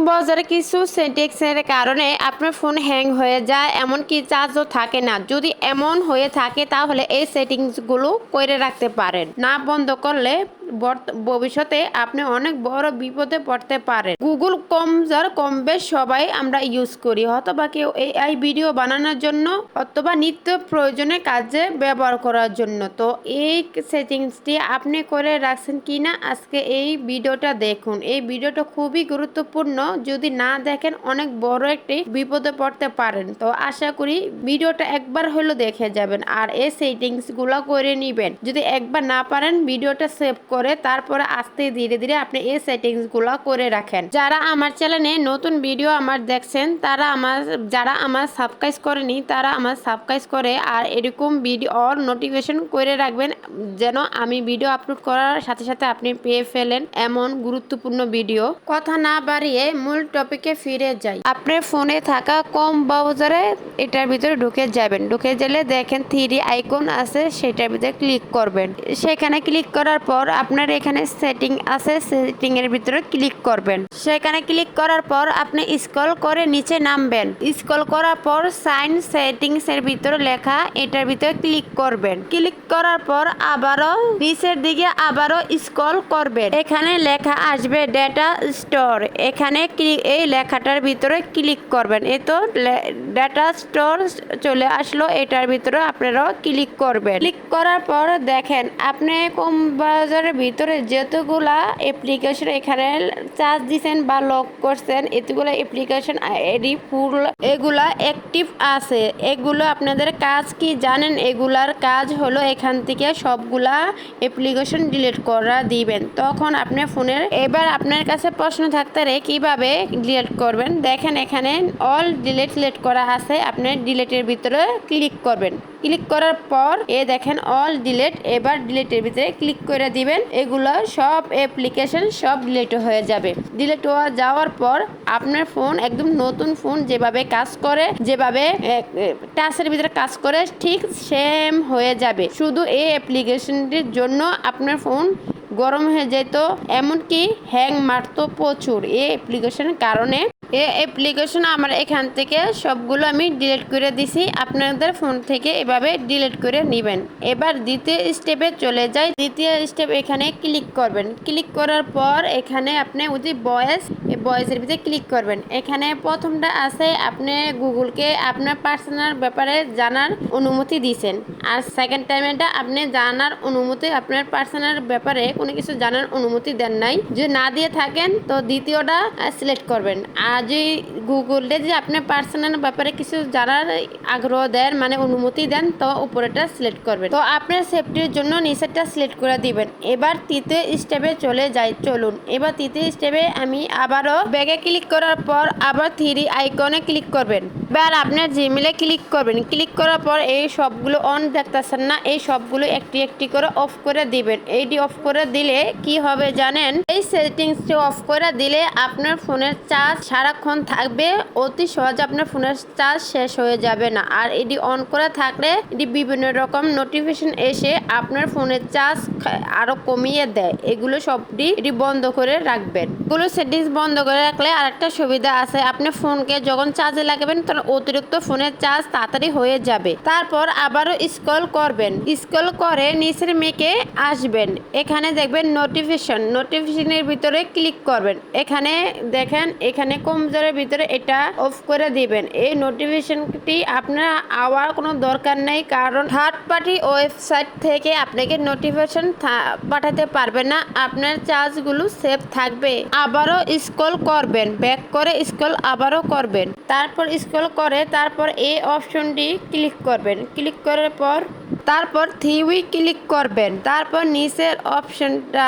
বাজারে কিছু সেটিংসের কারণে আপনার ফোন হ্যাং হয়ে যায়, এমনকি চার্জও থাকে না। যদি এমন হয়ে থাকে তাহলে এই সেটিংসগুলো করে রাখতে পারেন। না বন্ধ করলে ভবিষ্যতে আপনি অনেক বড় বিপদে পড়তে পারেন। গুগল কমজার কম বেশ সবাই আমরা ইউজ করি, অথবা কেউ এই ভিডিও বানানোর জন্য অথবা নিত্য প্রয়োজনীয় কাজে ব্যবহার করার জন্য। তো এই সেটিংসটি আপনি করে রাখছেন কিনা আজকে এই ভিডিওটা দেখুন। এই ভিডিওটা খুবই গুরুত্বপূর্ণ, যদি না দেখেন অনেক বড় একটি বিপদে পড়তে পারেন। তো আশা করি ভিডিওটা একবার হলো দেখে যাবেন আর এই সেটিংস গুলা করে নিবেন। যদি একবার না পারেন ভিডিওটা সেভ করে তারপরে আস্তে ধীরে ধীরে আপনি এই সেটিংস গুলা করে রাখেন। যারা আমার চ্যানেলে নতুন ভিডিও আমার দেখছেন যারা আমার সাবস্ক্রাইব করেনি তারা আমার সাবস্ক্রাইব করে আর এরকম ভিডিও নোটিফিকেশন করে রাখবেন, যেন আমি ভিডিও আপলোড করার সাথে সাথে আপনি পেয়ে ফেলেন এমন গুরুত্বপূর্ণ ভিডিও। কথা না বাড়িয়ে মূল টপিকে ফিরে যাই। আপনার ফোনে থাকা কম ব্রাউজারে এটার ভিতরে ঢুকে যাবেন। ঢুকে গেলে দেখেন 3 আইকন আছে, সেটার ভিতরে ক্লিক করবেন। সেখানে ক্লিক করার পর আপনার এখানে সেটিং আছে, সেটিং এর ভিতরে ক্লিক করবেন। সেখানে ক্লিক করার পর আপনি স্ক্রল করে নিচে নামবেন। স্ক্রল করার পর সাইন সেটিংস এর ভিতরে লেখা, এটার ভিতরে ক্লিক করবেন। ক্লিক করার পর আবারও নিচের দিকে আবারও স্ক্রল করবেন। এখানে লেখা আসবে ডেটা স্টোর, এখানে এই লেখাটার ভিতরে ক্লিক করবেন। এ তো ডেটা স্টোর চলে আসলো, এটার ভিতরে আপনারা ক্লিক করবেন। ক্লিক করার পর দেখেন আপনি কম বাজারের ভিতরে যতগুলা অ্যাপ্লিকেশন এখানে চার্জ দিচ্ছেন বা লক করছেন, এতগুলো অ্যাপ্লিকেশন এগুলা অ্যাক্টিভ আছে। এগুলো আপনাদের কাজ কি জানেন? এগুলার কাজ হলো এখান থেকে সবগুলা অ্যাপ্লিকেশন ডিলিট করা দিবেন। তখন আপনার ফোনের এবার আপনার কাছে প্রশ্ন থাকতে রে কিভাবে ডিলিট করবেন। দেখেন এখানে অল ডিলিট করা আছে, আপনি ডিলিটের ভিতরে ক্লিক করবেন। ক্লিক করার পর দেখেন অল ডিলিট, এবার ডিলিটের ভিতরে ক্লিক করে দিবেন। এগুলো সব অ্যাপ্লিকেশন সব ডিলিট হয়ে যাবে। ডিলিট হয়ে যাওয়ার পর আপনার ফোন একদম নতুন ফোন যেভাবে কাজ করে, যেভাবে টাচের ভিতরে কাজ করে ঠিক সেম হয়ে যাবে। শুধু এই অ্যাপ্লিকেশনটির জন্য আপনার ফোন গরম হয়ে যেত, এমনকি হ্যাং মারতো প্রচুর এই অ্যাপ্লিকেশনের কারণে। এই অ্যাপ্লিকেশন আমার এখান থেকে সবগুলো আমি ডিলিট করে দিছি। আপনাদের ফোন থেকে এভাবে ডিলিট করে নেবেন। এবার দ্বিতীয় স্টেপে চলে যাই। দ্বিতীয় স্টেপ এখানে ক্লিক করবেন। ক্লিক করার পর এখানে আপনি ভয়েসের ভিতরে ক্লিক করবেন। এখানে প্রথমটা আছে আপনি গুগলকে আপনার পার্সোনাল ব্যাপারে জানার অনুমতি দিয়েছেন, আর সেকেন্ড টাইমটা আপনি জানার অনুমতি আপনার পার্সোনাল ব্যাপারে কোনো কিছু জানার অনুমতি দেন নাই। যদি না দিয়ে থাকেন তো দ্বিতীয়টা সিলেক্ট করবেন। আর যদি গুগলে যে আপনার পার্সোনাল ব্যাপারে কিছু জানার আগ্রহ দেন মানে অনুমতি দেন, তো উপরেটা সিলেক্ট করবেন। তো আপনার সেফটির জন্য নিচেরটা সিলেক্ট করে দিবেন। এবার তৃতীয় স্টেপে চলে যাই, চলুন। এবার তৃতীয় স্টেপে আমি আবারও ব্যাগে ক্লিক করার পর আবার 3 আইকনে ক্লিক করবেন। এবার আপনার জিমেলে ক্লিক করবেন। ক্লিক করার পর এই সবগুলো অন দেখতেছেন না, এই সবগুলো একটি একটি করে অফ করে দিবেন। এইটি অফ করে দিলে কি হবে জানেন? এই সেটিংসটি অফ করে দিলে আপনার ফোনের চার্জ সারাক্ষণ থাকবে, অতি সহজে আপনার ফোনের চার্জ শেষ হয়ে যাবে না। আর এটি অন করে থাকলে এটি বিভিন্ন রকম নোটিফিকেশন এসে আপনার ফোনের চার্জ আরো কমিয়ে দেয়। এগুলো সবটি এটি বন্ধ করে রাখবেন। এগুলো সেটিংস বন্ধ করে রাখলে আরেকটা সুবিধা আছে, আপনি ফোনকে যখন চার্জে লাগাবেন তখন অতিরিক্ত ফোনের চার্জ তাড়াতাড়ি হয়ে যাবে। তারপর আবারও স্ক্রল করবেন। স্ক্রল করে নিচের মেকে আসবেন। এখানে দেখবেন নোটিফিকেশনের ভিতরে ক্লিক করবেন। এখানে দেখেন এখানে কমজোরের ভিতরে এটা অফ করে দিবেন। এই নোটিফিকেশনটি আপনার আওয়ার কোনো দরকার নেই, কারণ থার্ড পার্টি ওয়েবসাইট থেকে আপনাকে নোটিফিকেশন পাঠাতে পারবে না। আপনার চার্জগুলো সেভ থাকবে। আবারও স্ক্রল করবেন, ব্যাক করে স্ক্রল আবারও করবেন। তারপর স্ক্রল করে তারপর এই অপশনটি ক্লিক করবেন। ক্লিক করার পর তারপর 3 ক্লিক করবেন। তারপর নিচের অপশনটা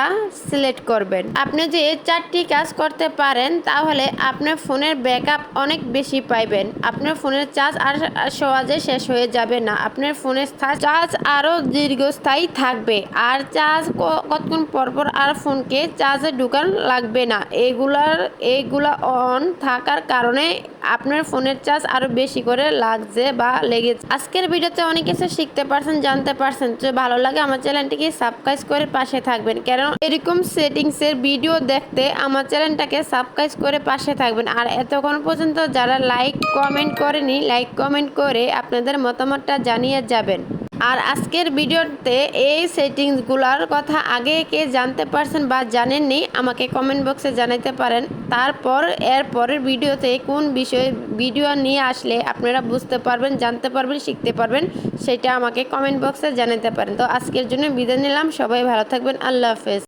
সিলেক্ট করবেন। আপনি যে এই 4টি কাজ করতে পারেন তাহলে আপনার ফোনের ব্যাকআপ অনেক বেশি পাইবেন। আপনার ফোনের চার্জ আর সহজে শেষ হয়ে যাবে না। আপনার ফোনের চার্জ আরও দীর্ঘস্থায়ী থাকবে। আর চার্জ কতক্ষণ পরপর আর ফোনকে চার্জে ঢুকান লাগবে না। এইগুলা অন থাকার কারণে আপনার ফোনের চার্জ আরো বেশি করে লাগছে বা লেগেছে। আজকের ভিডিওতে অনেক কিছু শিখতে পারছেন। জানতে পারছেন। তো ভালো লাগে আমার চ্যানেলটিকে সাবস্ক্রাইব করে পাশে থাকবেন, কারণ এরকম সেটিংসের ভিডিও দেখতে আমার চ্যানেলটাকে সাবস্ক্রাইব করে পাশে থাকবেন। আর এতক্ষণ পর্যন্ত যারা লাইক কমেন্ট করেনি, লাইক কমেন্ট করে আপনাদের মতামতটা জানিয়ে যাবেন। আর আজকের ভিডিওতে এই সেটিংসগুলোর কথা আগে কে জানতে পারছেন বা জানেননি আমাকে কমেন্ট বক্সে জানাতে পারেন। তারপর এর পরের ভিডিওতে কোন বিষয়ে ভিডিও নিয়ে আসলে আপনারা বুঝতে পারবেন, জানতে পারবেন, শিখতে পারবেন, সেটা আমাকে কমেন্ট বক্সে জানাতে পারেন। তো আজকের জন্য বিদায় নিলাম, সবাই ভালো থাকবেন, আল্লাহ হাফেজ।